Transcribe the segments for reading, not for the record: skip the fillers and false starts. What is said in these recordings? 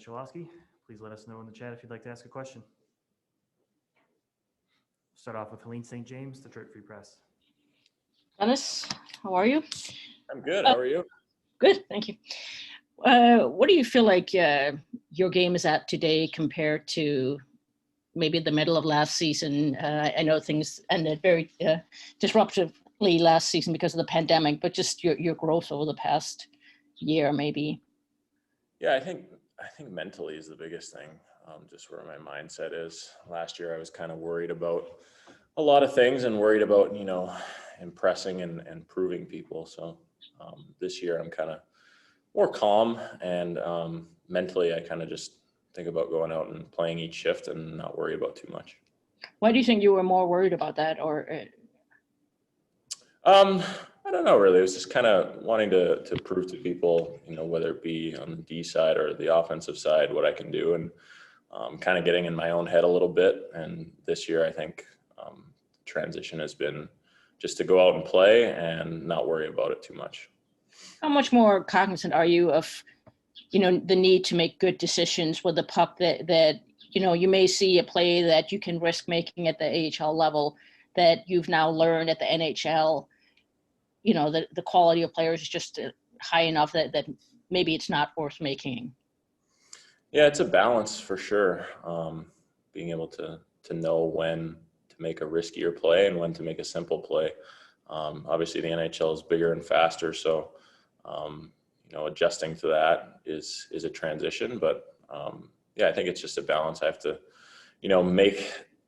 Cholowski. Please let us know in the chat if you'd like to ask a question. Start off with Helene St. James, Detroit Free Press. Dennis, how are you? I'm good. How are you? Good, thank you. What do you feel like your game is at today compared to maybe the middle of last season? I know things ended very disruptively last season because of the pandemic, but just your growth over the past year, maybe. Yeah, I think mentally is the biggest thing. Just where my mindset is. Last year, I was kind of worried about a lot of things and worried about impressing and proving people. So this year, I'm kind of more calm and mentally, I kind of just think about going out and playing each shift and not worry about too much. Why do you think you were more worried about that? Or I don't know, really. It was just kind of wanting to prove to people, whether it be on the D side or the offensive side, what I can do, and kind of getting in my own head a little bit. And this year, I think transition has been just to go out and play and not worry about it too much. how much more cognizant are you of, the need to make good decisions with the puck that you may see a play that you can risk making at the AHL level that you've now learned at the NHL? The quality of players is just high enough that maybe it's not worth making. Yeah, it's a balance for sure. Being able to know when to make a riskier play and when to make a simple play. Obviously, the NHL is bigger and faster, so adjusting to that is a transition. But I think it's just a balance. I have to,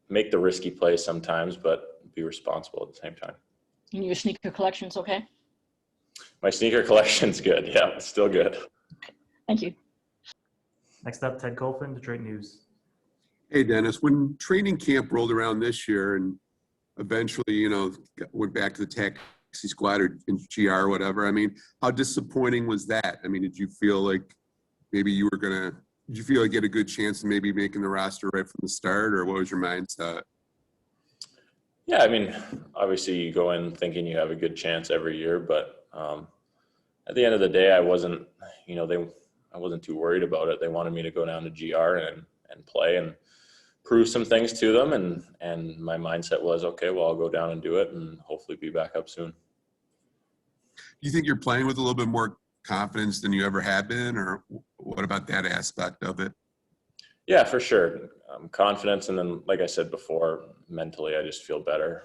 make the risky play sometimes, but be responsible at the same time. And your sneaker collection's okay? My sneaker collection's good. Yeah, it's still good. Okay. Thank you. Next up, Ted Colfin, Detroit News. Hey, Dennis, when training camp rolled around this year and eventually, went back to the taxi squad or in GR or whatever, how disappointing was that? Did you feel like maybe did you feel like you had a good chance of maybe making the roster right from the start, or what was your mindset? Yeah, obviously you go in thinking you have a good chance every year, but at the end of the day, I wasn't too worried about it. They wanted me to go down to GR and play and prove some things to them, and my mindset was, okay, well, I'll go down and do it and hopefully be back up soon. Do you think you're playing with a little bit more confidence than you ever have been, or what about that aspect of it? Yeah, for sure. Confidence, and then, like I said before, mentally, I just feel better,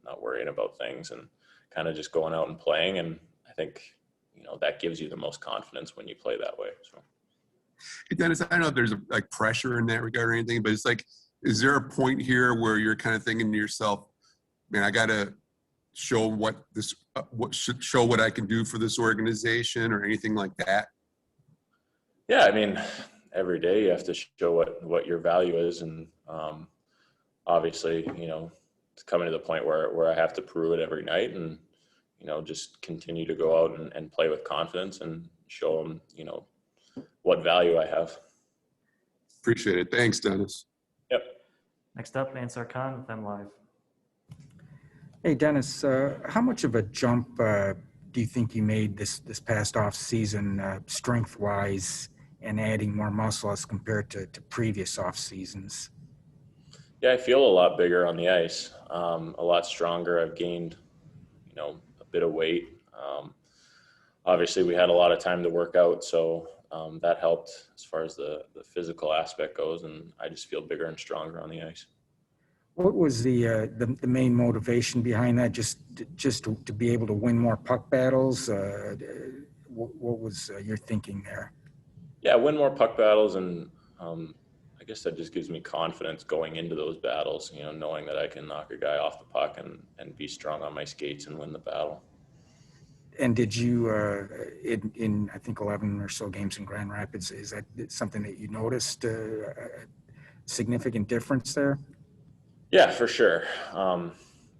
not worrying about things and kind of just going out and playing. And I think, that gives you the most confidence when you play that way. So, Hey, Dennis, I don't know if there's pressure in that regard or anything, but it's like, is there a point here where you're kind of thinking to yourself, man, I got to show what I can do for this organization or anything like that? Yeah, every day you have to show what your value is, and obviously, it's coming to the point where I have to prove it every night, and just continue to go out and play with confidence and show them, what value I have. Appreciate it. Thanks, Dennis. Yep. Next up, Ansar Khan with MLive. Hey, Dennis, how much of a jump do you think you made this past off season, strength-wise, and adding more muscle as compared to previous off seasons? Yeah, I feel a lot bigger on the ice, a lot stronger. I've gained, a bit of weight. Obviously, we had a lot of time to work out, so that helped as far as the physical aspect goes, and I just feel bigger and stronger on the ice. What was the main motivation behind that? Just to be able to win more puck battles? What was your thinking there? Yeah, win more puck battles, and I guess that just gives me confidence going into those battles, knowing that I can knock a guy off the puck and be strong on my skates and win the battle. And did you, in I think 11 or so games in Grand Rapids, is that something that you noticed a significant difference there? Yeah, for sure.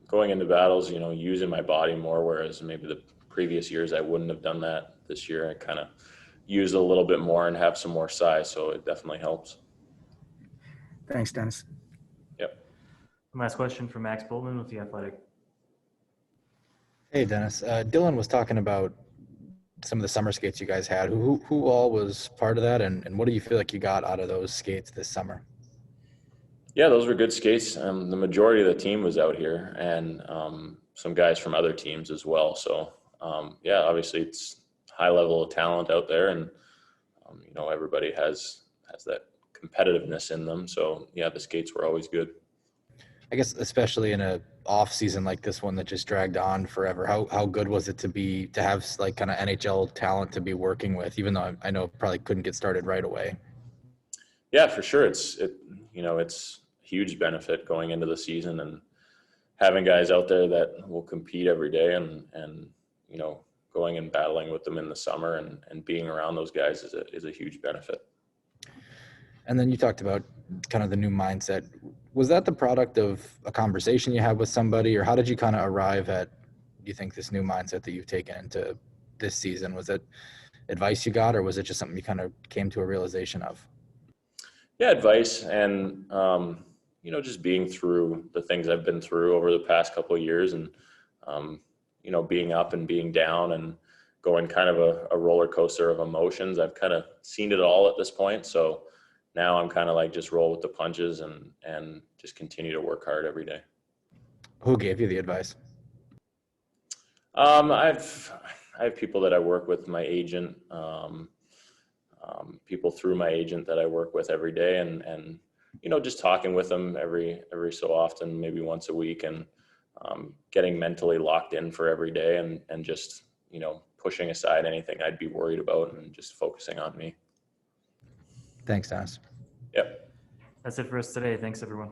Going into battles, using my body more, whereas maybe the previous years I wouldn't have done that. This year I kind of use it a little bit more and have some more size, so it definitely helps. Thanks, Dennis. Yep. Last question from Max Boltman with The Athletic. Hey, Dennis. Dylan was talking about some of the summer skates you guys had. Who all was part of that, and what do you feel like you got out of those skates this summer? Yeah, those were good skates. The majority of the team was out here, and some guys from other teams as well. So yeah, obviously it's high level of talent out there, and you know, everybody has that competitiveness in them. So yeah, the skates were always good. I guess especially in a off season like this one that just dragged on forever. How good was it to have like kind of NHL talent to be working with, even though I know it probably couldn't get started right away? Yeah, for sure. It's huge benefit going into the season and having guys out there that will compete every day and you know, going and battling with them in the summer and being around those guys is a huge benefit. And then you talked about kind of the new mindset. Was that the product of a conversation you had with somebody, or how did you kind of arrive at, you think, this new mindset that you've taken into this season? Was it advice you got, or was it just something you kind of came to a realization of? Yeah, advice and you know, just being through the things I've been through over the past couple of years, and you know, being up and being down and going kind of a roller coaster of emotions. I've kind of seen it all at this point, so now I'm kind of like just roll with the punches and just continue to work hard every day. Who gave you the advice? I have people that I work with, my agent, people through my agent that I work with every day, and you know, just talking with them every so often, maybe once a week, and getting mentally locked in for every day, and just, you know, pushing aside anything I'd be worried about and just focusing on me. Thanks, Dennis. Yep. That's it for us today. Thanks, everyone.